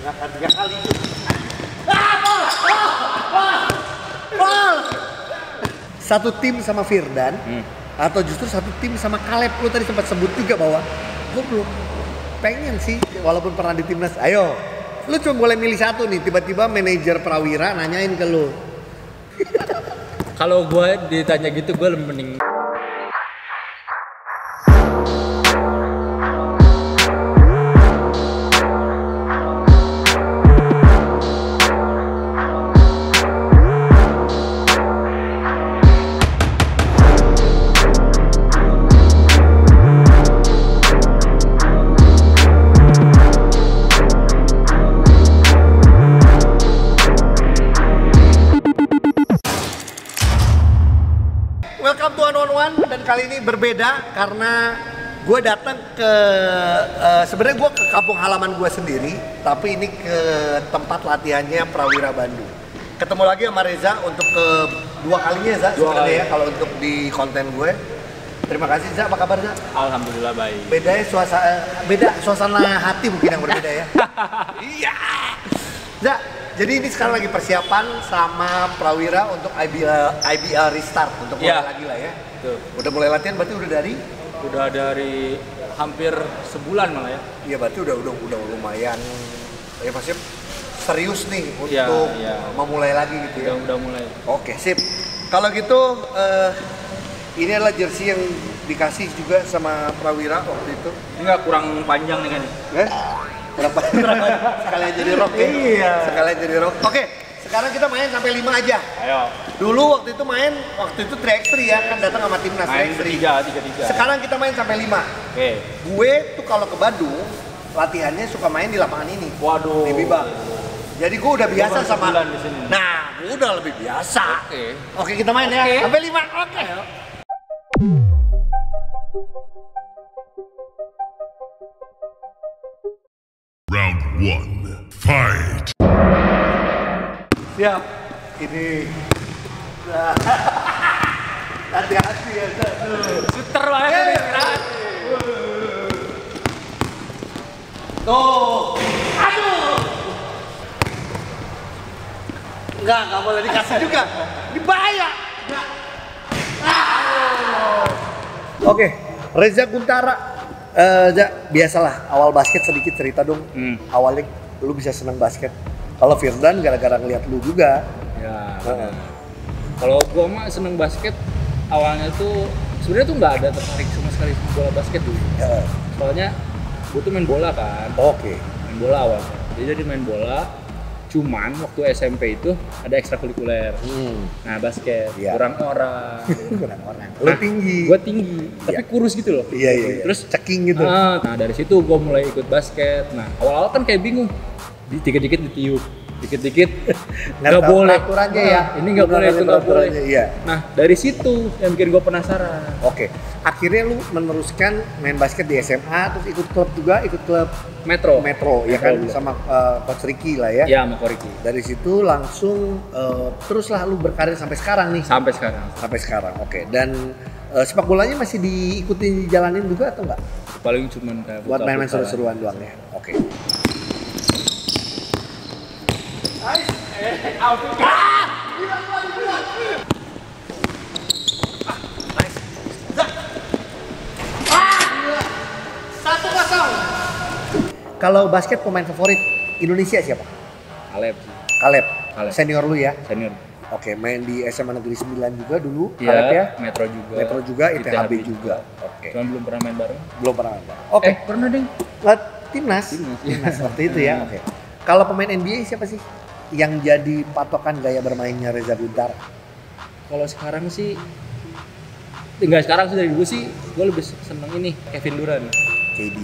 Gerakan 3 kali. Bol! Satu tim sama Firdan, atau justru satu tim sama Caleb? Lu tadi sempat sebut juga bahwa gue belum pengen sih, walaupun pernah di timnas. Ayo, lu cuma boleh milih satu nih. Tiba-tiba manajer Prawira nanyain ke lu. Kalau gue ditanya gitu, gue mending Welcome to 111, dan kali ini berbeda karena gue datang ke sebenarnya gue ke kampung halaman gue sendiri, tapi ini ke tempat latihannya Prawira Bandung. Ketemu lagi sama Reza untuk kedua kalinya, Za, sebenarnya ya, kalau untuk di konten gue. Terima kasih, Za. Apa kabar, Za? alhamdulillah baik. Beda suasana hati mungkin yang berbeda ya. Iya. Za, jadi ini sekarang lagi persiapan sama Prawira untuk IBL restart, untuk mulai lagi lah ya. Tuh. Udah mulai latihan berarti Udah dari hampir sebulan malah ya. Iya, berarti udah lumayan ya, pasti serius nih untuk memulai lagi gitu ya. Udah mulai. Oke, sip. Kalau gitu ini adalah jersey yang dikasih juga sama Prawira waktu itu. Enggak kurang panjang nih kan. Berapa? Sekalian jadi rock ya? Iya. Sekalian jadi rock. Oke, sekarang kita main sampai 5 aja. Ayo. Dulu waktu itu 3x3 ya, kan datang sama timnas 3x3. 3-3. Sekarang kita main sampai 5. Oke. Gue tuh kalau ke Bandung, latihannya suka main di lapangan ini. Waduh. Di Bibang. Jadi gue udah biasa sama. Di sini. Nah, gue udah lebih biasa. Oke, kita main ya. Sampai 5. Oke. Round 1, fight! Siap. Ini. Hati-hati ya, Shooter banget nih. Tuh. Aduh. Enggak boleh dikasih juga. Dibahaya. Oke, Reza Guntara. Biasalah awal basket sedikit cerita dong. Awalnya lu bisa senang basket. Kalau Firdan gara-gara ngeliat lu juga. Ya. Kalau gua mah seneng basket awalnya tuh sebenarnya tuh nggak ada tertarik sama sekali sama bola basket dulu. Soalnya gua tuh main bola kan. Oke. Main bola awalnya. Jadi main bola. Cuman waktu SMP itu ada ekstrakurikuler. Nah, basket. Kurang orang. Lu tinggi. Gua tinggi, tapi kurus gitu loh. Iya. Terus ceking gitu. Nah, dari situ gua mulai ikut basket. Nah, awal-awal kan kayak bingung. Dikit-dikit ditiup, dikit-dikit nggak boleh. Aturannya ya. Ini nggak boleh, itu nggak boleh. Iya. Nah, dari situ yang bikin gua penasaran. Oke. Akhirnya lu meneruskan main basket di SMA, terus ikut klub juga, ikut klub Metro ya kan, juga. sama Coach Ricky lah ya. Iya, sama Ko Ricky. Dari situ langsung teruslah lu berkarir sampai sekarang nih. Sampai sekarang. Oke. Dan sepak bolanya masih diikuti jalanin juga atau enggak? Paling cuman kayak buat main-main seru-seruan doang ya. Oke. Kalau basket pemain favorit Indonesia siapa? Caleb. Senior lu ya? Senior. Oke, main di SMA Negeri 9 juga dulu, Iya, Caleb ya? Metro juga, ITHB juga. Oke. Cuman belum pernah main bareng. Oke. Pernah deh. Timnas waktu itu ya. Oke. Kalau pemain NBA siapa sih yang jadi patokan gaya bermainnya Reza Guntara? Kalau sekarang sih enggak, sekarang sih dari dulu sih gue lebih seneng ini Kevin Durant. KD.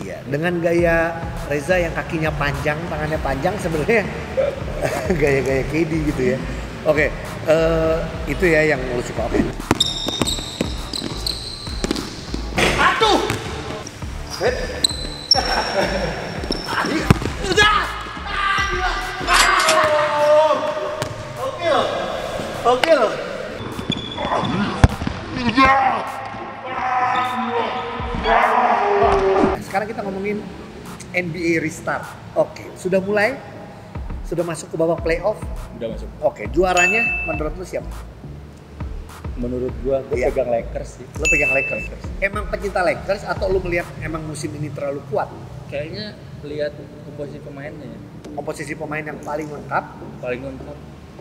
Iya. Dengan gaya Reza yang kakinya panjang, tangannya panjang, sebenarnya gaya-gaya KD gitu ya. Oke. Itu ya yang lu suka. Oke. Aduh. Udah. Oke loh. Sekarang kita ngomongin NBA restart. Oke, sudah mulai? Sudah masuk ke babak playoff? Udah masuk. Oke, juaranya menurut lu siapa? Menurut gua Iya. pegang Lakers sih. Lu pegang Lakers. Emang pecinta Lakers atau lu melihat emang musim ini terlalu kuat? Kayaknya lihat komposisi pemainnya ya, Komposisi pemain yang paling lengkap, paling lengkap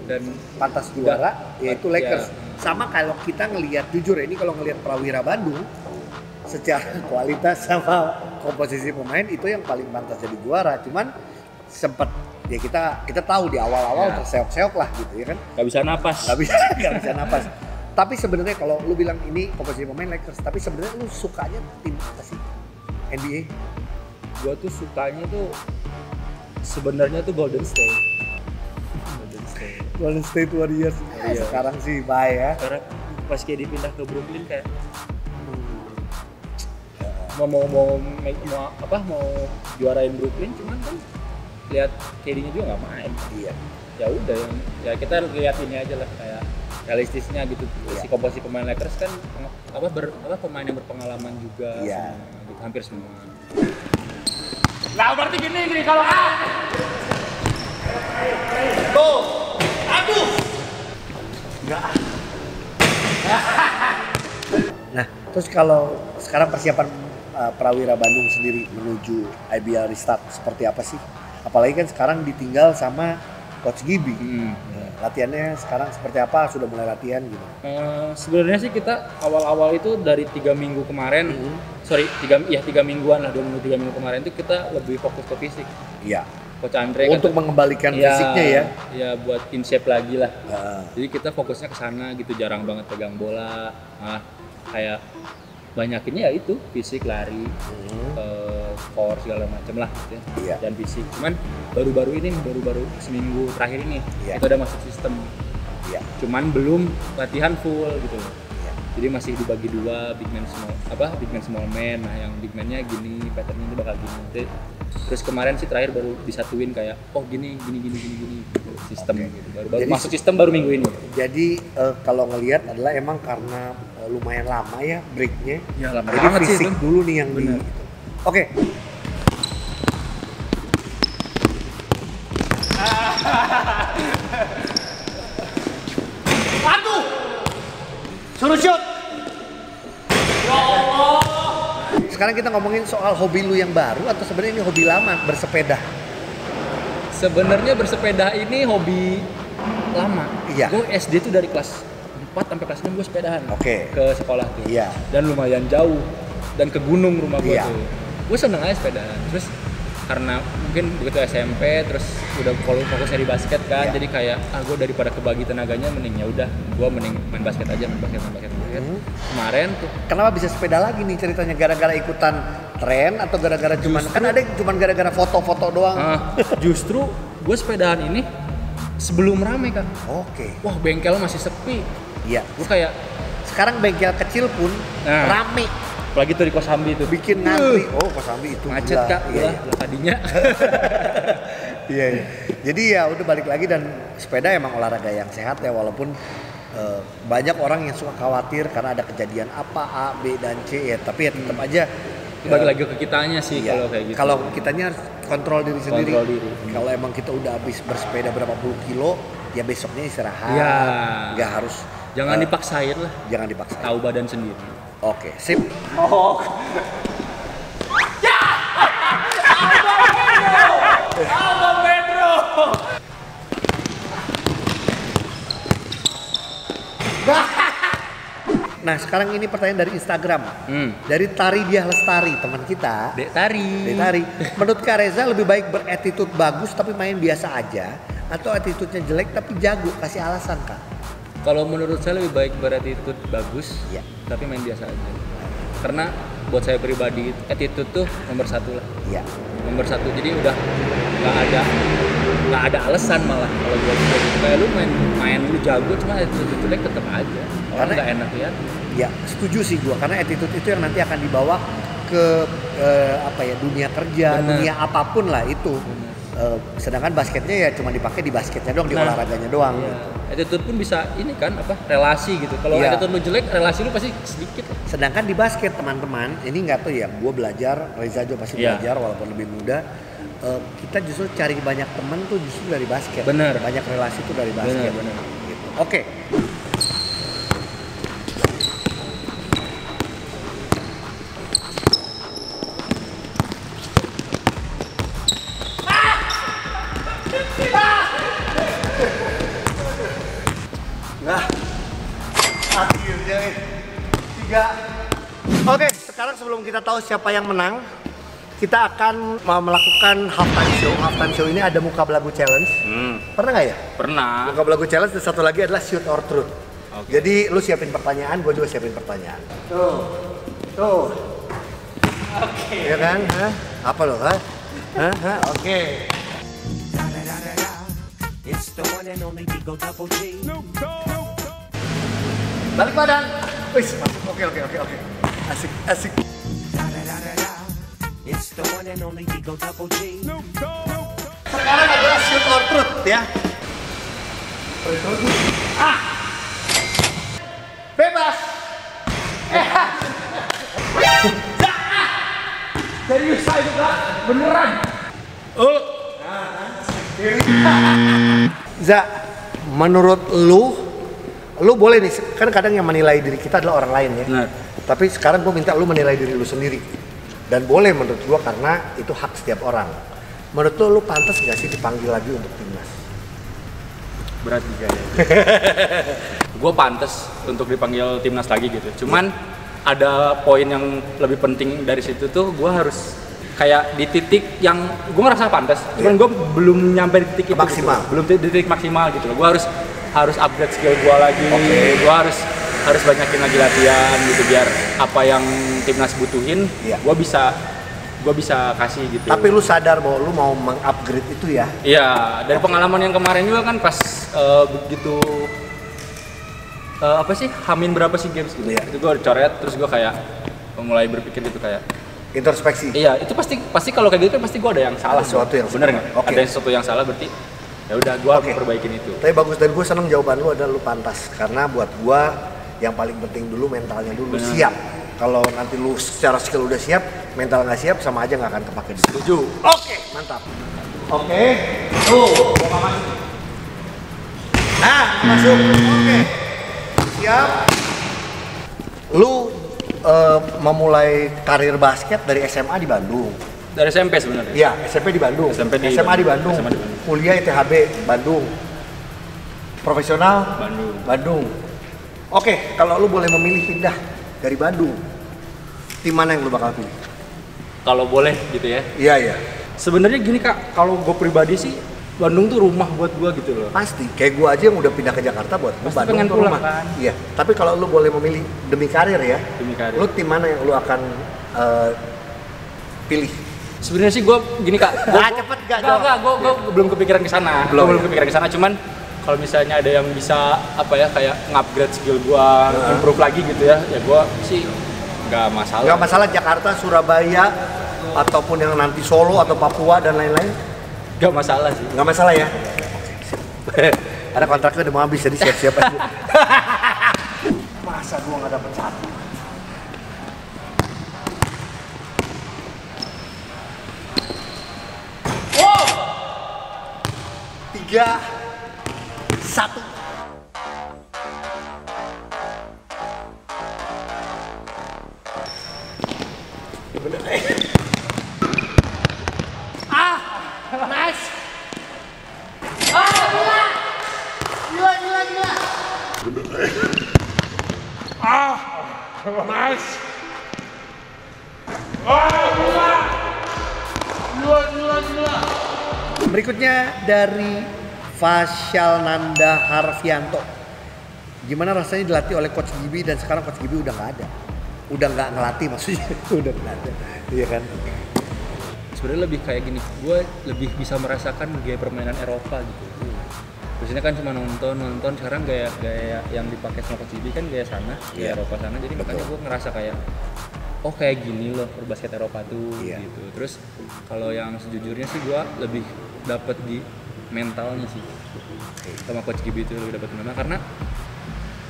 dan pantas juara, Udah. yaitu Lakers. Sama kalau kita ngelihat, jujur ya, ini kalau ngelihat Prawira Bandung, secara kualitas sama komposisi pemain itu yang paling pantas jadi juara. Cuman sempat ya kita tahu di awal-awal Ya. terseok-seok lah gitu ya kan. nggak bisa napas. Nggak bisa napas. Tapi sebenarnya kalau lu bilang ini komposisi pemain Lakers, tapi sebenarnya lu sukanya tim apa sih? NBA? Gua tuh sukanya tuh sebenarnya tuh Golden State. Golden State. Golden State Warriors. Iya. Sekarang sih bye ya. Karena pas kayak dipindah ke Brooklyn kayak mau juarain Brooklyn, cuman kan lihat KD-nya juga nggak main. Iya. Ya udah ya kita lihat ini aja lah kayak realistisnya gitu. Iya. Si komposisi pemain Lakers kan pemain yang berpengalaman juga, Iya. semua, gitu, hampir semua. Nah berarti gini nih kalau Tuh. Aduh. Enggak. Nah, terus kalau sekarang persiapan Prawira Bandung sendiri menuju IBL Restart seperti apa sih? Apalagi kan sekarang ditinggal sama Coach Gibi. Latihannya sekarang seperti apa? Sudah mulai latihan gitu? Sebenarnya sih kita awal-awal itu dari 3 minggu kemarin, tiga mingguan lah, 3 minggu kemarin itu kita lebih fokus ke fisik. Iya. Coach Andre Untuk mengembalikan fisiknya ya. Ya buat in shape lagi lah. Nah, Jadi kita fokusnya ke sana gitu, jarang banget pegang bola, malah kayak banyakinnya ya itu fisik, lari, core segala macam lah gitu ya. Iya. Dan fisik. Cuman baru-baru seminggu terakhir ini Iya. kita udah masuk sistem. iya. Cuman belum latihan full gitu loh. Iya. Jadi masih dibagi dua, big man small man. Nah, yang big man-nya gini, pattern-nya itu bakal gini. Terus kemarin sih terakhir baru disatuin kayak gini gitu, sistem Oke. gitu. Baru Jadi- masuk sistem baru minggu ini. Jadi kalau ngelihat adalah emang karena lumayan lama ya breaknya. Ya lama Jadi banget sih fisik itu. dulu nih yang di. Bener. Oke. Aduh. Suruh shoot. Sekarang kita ngomongin soal hobi lu yang baru atau sebenarnya ini hobi lama, bersepeda? Sebenarnya bersepeda ini hobi lama. Iya. Gue SD tuh dari kelas 4 sampai kelas 6 gue sepedahan. Oke. Ke sekolah tuh. Iya. Dan lumayan jauh. Dan ke gunung rumah gue Iya. tuh. Gue seneng aja sepedahan. Terus karena mungkin begitu SMP terus udah fokusnya di basket kan, Iya. jadi kayak gue daripada kebagi tenaganya mending ya udah gue mending main basket aja. Kemarin tuh Kenapa bisa sepeda lagi nih ceritanya? Gara-gara ikutan tren atau gara-gara cuman kan ada yang cuman gara-gara foto-foto doang? justru gue sepedahan ini sebelum rame kan. Oke. Wah bengkel masih sepi. Iya. Gue kayak Sekarang bengkel kecil pun Nah. rame, apalagi tuh di Kosambi tuh bikin ngantri. Oh, Kosambi itu macet gila. kak, Iya, lah tadinya. iya. Iya. Jadi ya udah balik lagi, dan sepeda emang olahraga yang sehat ya, walaupun banyak orang yang suka khawatir karena ada kejadian apa A, B dan C ya, tapi ya tetap aja Bagi lagi ke kitanya sih iya, kalau kayak gitu. kalau kitanya harus kontrol diri sendiri. Kontrol diri. Kalau emang kita udah habis bersepeda berapa puluh kilo, ya besoknya istirahat. Iya. Nggak harus. Jangan dipaksain lah, Jangan dipaksa. tahu badan sendiri. Oke, sip. Nah, sekarang ini pertanyaan dari Instagram. Dari Tari Diah Lestari, teman kita. Dek Tari. Dek Tari. Menurut Kak Reza lebih baik berattitude bagus tapi main biasa aja, atau attitude-nya jelek tapi jago? Kasih alasan, Kak. Kalau menurut saya lebih baik berattitude bagus, Iya. tapi main biasa aja. Karena buat saya pribadi attitude tuh nomor satu lah. Iya. Nomor satu, jadi udah nggak ada alasan malah kalau buat gue gitu. Kayak lu main lu jago cuma attitude jelek tetap aja. Orang Karena- nggak enak lihat. Ya, setuju sih gua, karena attitude itu yang nanti akan dibawa ke apa ya, dunia kerja, Bener. dunia apapun lah itu. Sedangkan basketnya ya cuma dipakai di basketnya doang, di Nah, olahraganya doang. Iya. Gitu. Attitude pun bisa ini kan relasi gitu. Kalau Iya. attitude lu jelek, relasi lu pasti sedikit lah. Sedangkan di basket teman-teman, ini nggak tahu ya, gua belajar, Reza juga pasti Iya. belajar walaupun lebih muda. kita justru cari banyak teman tuh justru dari basket. Bener. Banyak relasi tuh dari basket. Bener. Gitu. Oke. Nah, akhirnya 3. Oke, sekarang sebelum kita tahu siapa yang menang, kita akan melakukan halftime show. Halftime show ini ada muka belagu challenge. Pernah nggak ya? Pernah. Muka belagu challenge dan satu lagi adalah shoot or truth. Oke. Jadi lu siapin pertanyaan, gue juga siapin pertanyaan. Tuh. Oke. Ya kan? Hah? Apa lo? Hah? Oke. Balik badan. Wis, masuk. Oke. Asik. Sekarang adalah shoot or truth ya. Bebas. Serius itu Kak? Beneran? Za, menurut lu boleh nih, kan kadang yang menilai diri kita adalah orang lain ya. Benar. Tapi sekarang gue minta lu menilai diri lu sendiri. Dan boleh menurut gue karena itu hak setiap orang. Menurut lu pantas gak sih dipanggil lagi untuk timnas? Berat juga ya. Gue pantas untuk dipanggil timnas lagi gitu. Cuman ada poin yang lebih penting dari situ tuh, gue harus kayak di titik yang gue ngerasa pantas. Cuman gue belum nyampe di titik itu. Maksimal. Gitu. Belum di titik maksimal gitu loh. Gue harus upgrade skill gue lagi. Gue harus banyakin lagi latihan gitu biar apa yang timnas butuhin, gue bisa kasih gitu. Tapi lu sadar bahwa lu mau meng-upgrade itu ya? Iya, dari pengalaman yang kemarin juga kan pas begitu apa sih, Hamin berapa sih games gitu ya? Itu gue coret, terus gue kayak mulai berpikir gitu kayak introspeksi. Iya, itu pasti kalau kayak gitu pasti gue ada yang salah. Sesuatu yang bener nggak? Okay. Ada sesuatu yang salah berarti ya udah gue harus perbaikin itu. Tapi bagus, dan gue seneng jawaban lu adalah lu pantas, karena buat gue yang paling penting dulu mentalnya dulu. Bener. Siap. Kalau nanti lu secara skill udah siap, mental nggak siap sama aja nggak akan kepake. Setuju. Oke, mantap. Oke, tuh, gua masuk. Nah, masuk. Oke, siap. Lu memulai karir basket dari SMA di Bandung. Dari SMP sebenarnya. Iya, SMP di Bandung. SMA di Bandung. SMA di Bandung. Kuliah ITHB Bandung. Profesional Bandung. Oke, kalau lu boleh memilih pindah dari Bandung, tim mana yang lu bakal pilih? Kalau boleh gitu ya. Iya. Sebenarnya gini Kak, kalau gue pribadi sih Bandung tuh rumah buat gue gitu loh. Pasti, kayak gue aja yang udah pindah ke Jakarta buat gue Bandung pengen tuh pulang rumah. kan. Iya, tapi kalau lu boleh memilih demi karir ya, Demi karir. lu tim mana yang lu akan pilih? Sebenarnya sih gue gini Kak. Cepet gak? Gue belum kepikiran ke sana. Belum kepikiran ke sana, cuman kalau misalnya ada yang bisa apa ya kayak ngupgrade skill gue, improve lagi gitu ya gue sih nggak masalah. Nggak masalah Jakarta, Surabaya, ataupun yang nanti Solo atau Papua dan lain-lain? Nggak masalah sih. Nggak masalah ya? Ada kontraknya udah mau habis, jadi siap-siap aja. Masa gua nggak dapet satu? Wow! 3-1. Nice. Gila. Nice. Gila. Berikutnya dari Fasyal Nanda Harfianto. Gimana rasanya dilatih oleh Coach Gibi dan sekarang Coach Gibi udah nggak ada. Udah nggak ngelatih maksudnya, udah nggak ada. Iya kan? Sebenarnya lebih kayak gini, gue lebih bisa merasakan gaya permainan Eropa gitu. Biasanya kan cuma nonton, sekarang gaya yang dipakai sama Coach Gibi kan gaya sana, gaya Eropa sana. Jadi makanya gue ngerasa kayak, oh kayak gini loh berbasket Eropa tuh gitu. Terus kalau yang sejujurnya sih gue lebih dapat di mentalnya sih. Sama Coach Gibi itu lebih dapat mental karena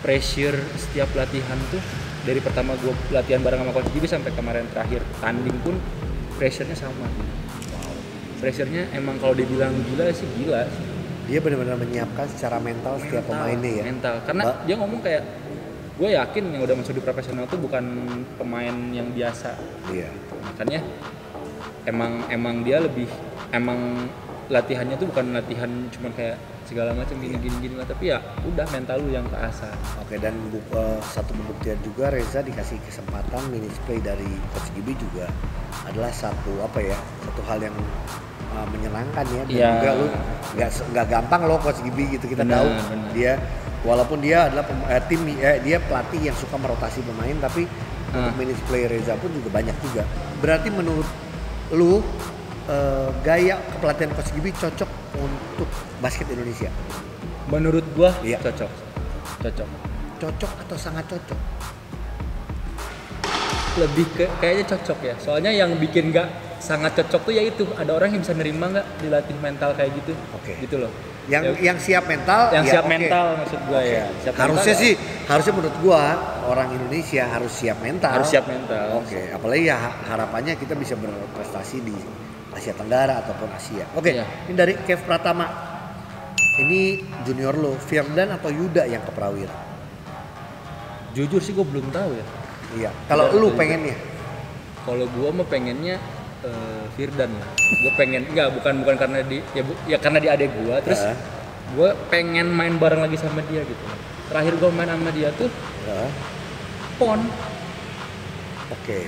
pressure setiap latihan tuh dari pertama gue latihan bareng sama Coach Gibi sampai kemarin terakhir tanding pun pressure-nya sama gitu. pressure-nya emang kalau dibilang gila sih gila. Dia benar-benar menyiapkan secara mental setiap pemainnya ya. Mental, karena dia ngomong kayak gue yakin yang udah masuk di profesional tuh bukan pemain yang biasa. Iya. Makanya emang dia lebih latihannya tuh bukan latihan cuma kayak segala macam gini lah, tapi ya udah mental lu yang keasah. Oke, dan satu pembuktian juga Reza dikasih kesempatan minutes play dari Coach Gibi juga adalah satu hal yang menyenangkan ya. Dan juga lu nggak gampang loh Coach Gibi gitu, kita tahu dia walaupun dia adalah dia pelatih yang suka merotasi pemain, tapi untuk minutes play Reza pun juga banyak juga. Berarti menurut lu gaya kepelatihan Coach Gibi cocok untuk basket Indonesia? Menurut gua iya. Cocok Atau sangat cocok? Lebih kayaknya cocok ya. Soalnya yang bikin nggak sangat cocok tuh yaitu ada orang yang bisa nerima nggak dilatih mental kayak gitu. Oke. Gitu loh. Yang siap mental. Yang siap mental maksud gua ya. Siap Harusnya menurut gua orang Indonesia harus siap mental. Oke. Apalagi ya harapannya kita bisa berprestasi di Asia Tenggara ataupun Asia. Oke. Ini dari Kev Pratama. Ini junior lo, Firdan atau Yuda yang ke Prawira? Jujur sih gue belum tahu ya. Iya. Kalau lu pengennya? Kalau gue mah pengennya Firdan ya. Gue pengen bukan karena karena dia adek gue. Terus gue pengen main bareng lagi sama dia gitu. Terakhir gue main sama dia tuh PON. Oke.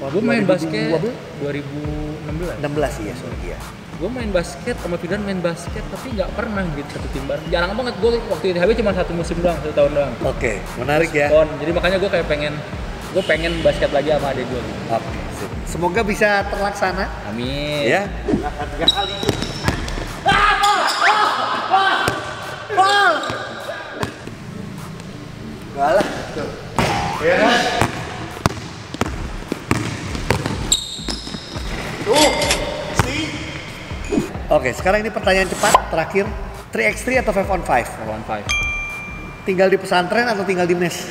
Gue main basket 2016. 16 iya, sorry ya. Gue main basket sama Firdan main basket tapi nggak pernah gitu satu tim bareng. Jarang banget, gue waktu di ITHB cuma satu musim doang, 1 tahun doang. Oke, menarik ya. Jadi makanya gue kayak pengen basket lagi sama adek gue gitu. Oke, semoga bisa terlaksana. Amin. Ya. Akan 3 kali. Ball. Galah tuh. Ya kan? Oke, sekarang ini pertanyaan cepat terakhir. 3x3 atau 5 on 5? 5 on 5. Tinggal di pesantren atau tinggal di mes?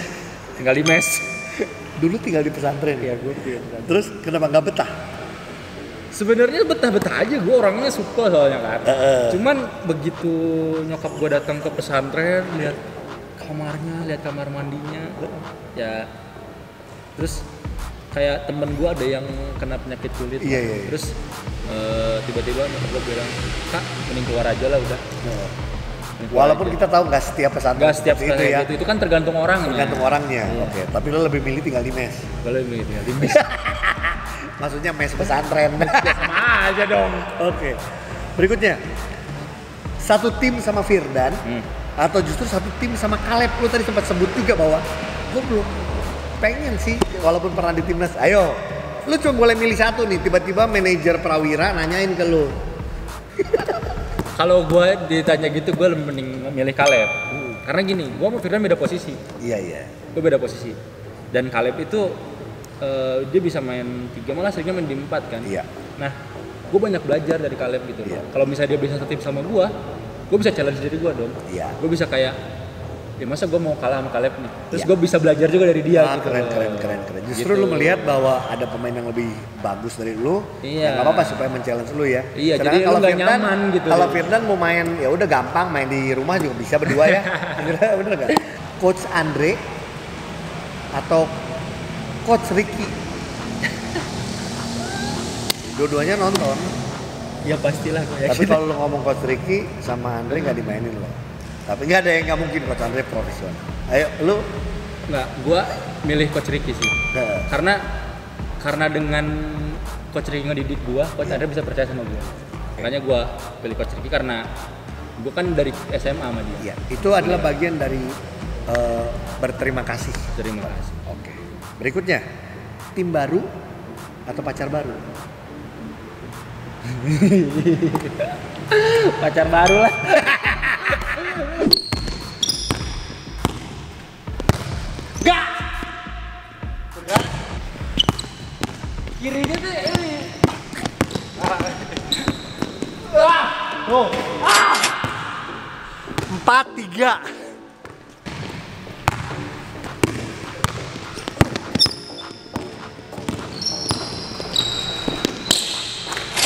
Tinggal di mes. Dulu tinggal di pesantren. Iya, gue tinggal. Terus kenapa nggak betah? Sebenarnya betah-betah aja, gue orangnya suka soalnya kan. Cuman begitu nyokap gue datang ke pesantren, lihat kamarnya, lihat kamar mandinya, ya terus kayak temen gue ada yang kena penyakit kulit. Iya. Terus tiba-tiba nyokap gue bilang, Kak, mending keluar aja lah udah. Walaupun kita tahu nggak setiap pesantren. Nggak setiap pesantren itu ya. Itu kan tergantung orangnya. Tergantung orangnya. Iya. Oke. Tapi lo lebih milih tinggal di mes. Gue lebih milih tinggal di mes. Maksudnya mes pesantren. Ya sama aja dong. Oke. Berikutnya, satu tim sama Firdan atau justru satu tim sama Caleb? Lo tadi sempat sebut juga bahwa gue belum pengen sih walaupun pernah di timnas. Ayo, lu cuma boleh milih satu nih. Tiba-tiba manajer Prawira nanyain ke lu. Kalau gue ditanya gitu, gue mending milih Caleb. Karena gini, gue sama Firdan beda posisi. Iya. Gue beda posisi. Dan Caleb itu dia bisa main 3, malah seringnya main di 4 kan. Iya. Nah, gue banyak belajar dari Caleb gitu. Iya. Kalau misalnya dia bisa satu tim sama gue bisa challenge diri gue dong. Iya. Gue bisa kayak, ya masa gue mau kalah sama Caleb nih. Terus gue bisa belajar juga dari dia gitu. Keren. Justru gitu. Lu melihat bahwa ada pemain yang lebih bagus dari lu. Iya. Nggak apa-apa supaya men-challenge lu ya. Iya. Sedangkan Jadi lu nggak nyaman gitu. Kalau Firdan mau main, ya udah gampang main di rumah juga bisa berdua ya. Bener nggak? Coach Andre atau Coach Ricky? Dua-duanya nonton. Ya pastilah gue yakin. Tapi kalau lu ngomong Coach Ricky sama Andre nggak dimainin lo. Tapi nggak ada yang nggak mungkin Coach Andre profesional. Ayo, lu? Nggak, gue milih Coach Ricky sih. Karena dengan Coach Ricky ngedidik gue, Coach Andre bisa percaya sama gue. Makanya gue pilih Coach Ricky karena gue kan dari SMA sama dia. Iya, itu adalah bagian dari berterima kasih. Terima kasih. Oke. Berikutnya, tim baru atau pacar baru? Pacar baru lah. Gak. Kirinya tuh ini. 4-3.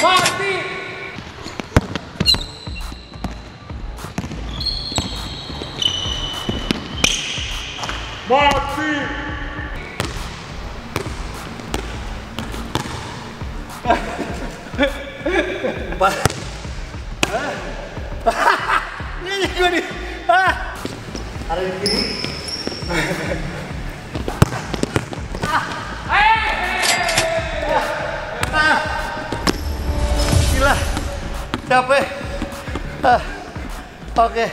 Mati. Mati. Ini gue nih. Ada di kiri. Gila, capek. Oke.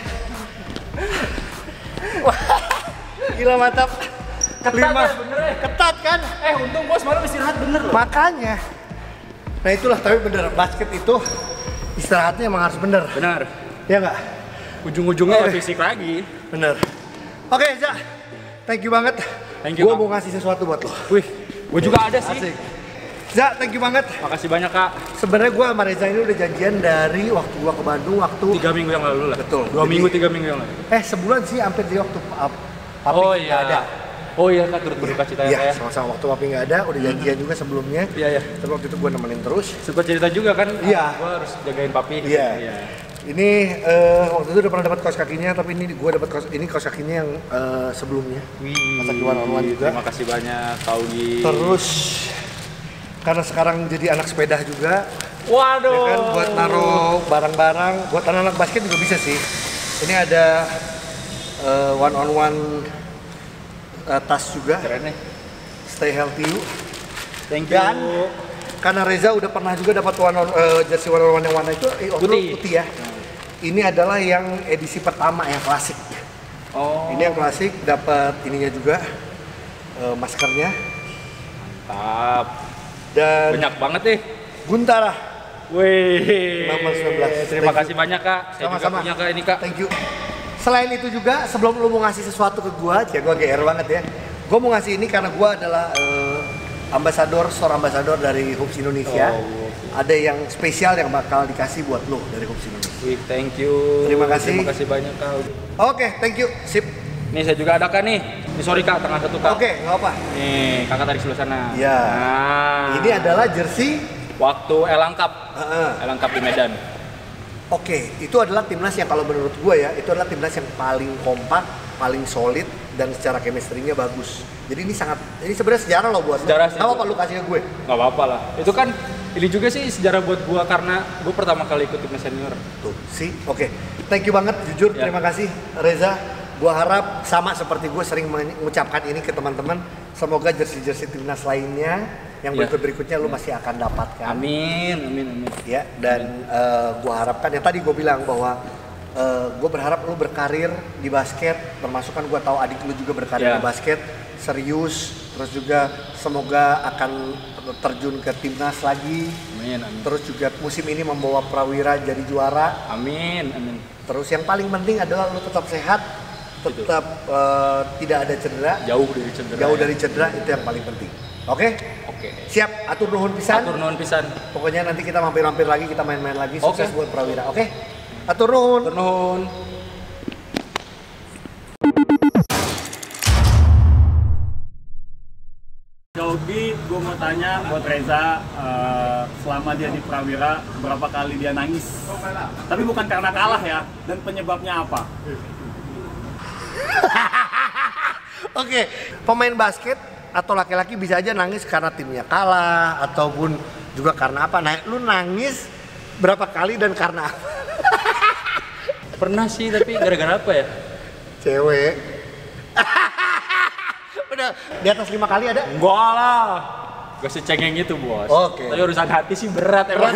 Wah, gila mantap. Ketat 5. ya, bener ya? Ketat kan? Untung gua semalam istirahat bener loh. Makanya. Nah itulah, tapi bener, basket itu istirahatnya emang harus bener. Benar. Ya nggak? Ujung-ujungnya Oke. fisik lagi. Bener. Oke, Za. Thank you banget. Thank you, Gue Kak. mau ngasih sesuatu buat lo. Wih, gua juga ada sih. Asik. Za, thank you banget. Makasih banyak Kak. Sebenarnya gue sama Reza ini udah janjian dari waktu gue ke Bandung, waktu 3 minggu yang lalu lah. Betul. 2 Jadi- minggu, 3 minggu yang lalu. sebulan sih hampir di waktu Papi Oh nggak iya. ada. Oh iya Kak, turut berduka cita ya Kak Iya, ya. sama-sama waktu Papi nggak ada, udah janjian juga sebelumnya. Iya, iya. Tapi waktu itu gue nemenin terus. Suka cerita juga kan, Iya. gua harus jagain papi. Iya. Ini waktu itu udah pernah dapat kaos kakinya, tapi ini gue dapat kaos kakinya yang sebelumnya. Wih, Kaos kaki one-on-one juga. Terima kasih banyak Kak Ugi. Terus karena sekarang jadi anak sepeda juga, Waduh. ya kan, buat naruh barang-barang, buat anak-anak basket juga bisa sih. Ini ada one-on-one tas juga. Keren nih. Stay healthy you. Thank you. Dan karena Reza udah pernah juga dapat jersey one-on-one yang warna itu putih ya. Ini adalah yang edisi pertama yang klasik. Oh. Ini yang klasik, dapat ininya juga, maskernya. Mantap. Dan Banyak banget nih. Guntara. Wih. 19. Terima Thank kasih banyak Kak. Saya juga Sama-sama. punya Kak ini Kak. Thank you. Selain itu juga, sebelum lu mau ngasih sesuatu ke gua, ya gua GR banget ya. Gua mau ngasih ini karena gua adalah store ambassador dari Hoops Indonesia. Oh, Ada yang spesial yang bakal dikasih buat lo dari Hoops Indonesia. Wih, thank you. Terima kasih. Terima kasih banyak Kak. Oke, thank you. Sip. Nih saya juga ada Kak nih. Ini sorry Kak, tengah satu Kak. Oke, nggak apa. Nih, Kakak tarik sebelah sana. Iya. Nah. Ini adalah jersey. waktu Elang Cup. Heeh. Elang Cup di Medan. Oke, itu adalah timnas yang kalau menurut gue ya, itu adalah timnas yang paling kompak, paling solid, dan secara chemistry-nya bagus. Jadi ini ini sebenarnya sejarah loh buat Sejarah sih. Gak apa-apa lu kasih ke gue. Gak apa-apa lah. Itu kan ini juga sih sejarah buat gua karena gua pertama kali ikut timnas senior. Tuh, sih. Oke. Thank you banget, jujur. Ya. Terima kasih, Reza. Gua harap sama seperti gue sering mengucapkan ini ke teman-teman. Semoga jersey-jersey timnas lainnya yang Ya. berikut-berikutnya lu masih akan dapatkan. Amin, amin, amin. Ya, dan gua harapkan yang tadi gue bilang bahwa gue berharap lu berkarir di basket, termasuk kan gue tahu adik lu juga berkarir Ya. di basket, serius, terus juga semoga akan terjun ke timnas lagi, Amin, amin. terus juga musim ini membawa Prawira jadi juara. Amin, amin. Terus yang paling penting adalah lu tetap sehat, tetap tidak ada cedera, Jauh dari cedera. jauh ya. dari cedera, itu yang paling penting. Oke? Oke. Siap, atur nuhun pisan. Atur nuhun pisan. Pokoknya nanti kita mampir-mampir lagi, kita main-main lagi. Sukses Oke. buat Prawira, oke? Atur nuhun. Atur nuhun. Yogi, gue mau tanya buat Reza, selama dia di Prawira, berapa kali dia nangis? Tapi bukan karena kalah ya, dan penyebabnya apa? Oke, pemain basket atau laki-laki bisa aja nangis karena timnya kalah, ataupun juga karena apa. Nah, lu nangis berapa kali dan karena apa? Pernah sih, tapi gara-gara apa ya? Cewek. Udah, di atas 5 kali ada? Enggak lah. Gak secengeng itu bos. Oke. Tapi urusan hati sih berat emang.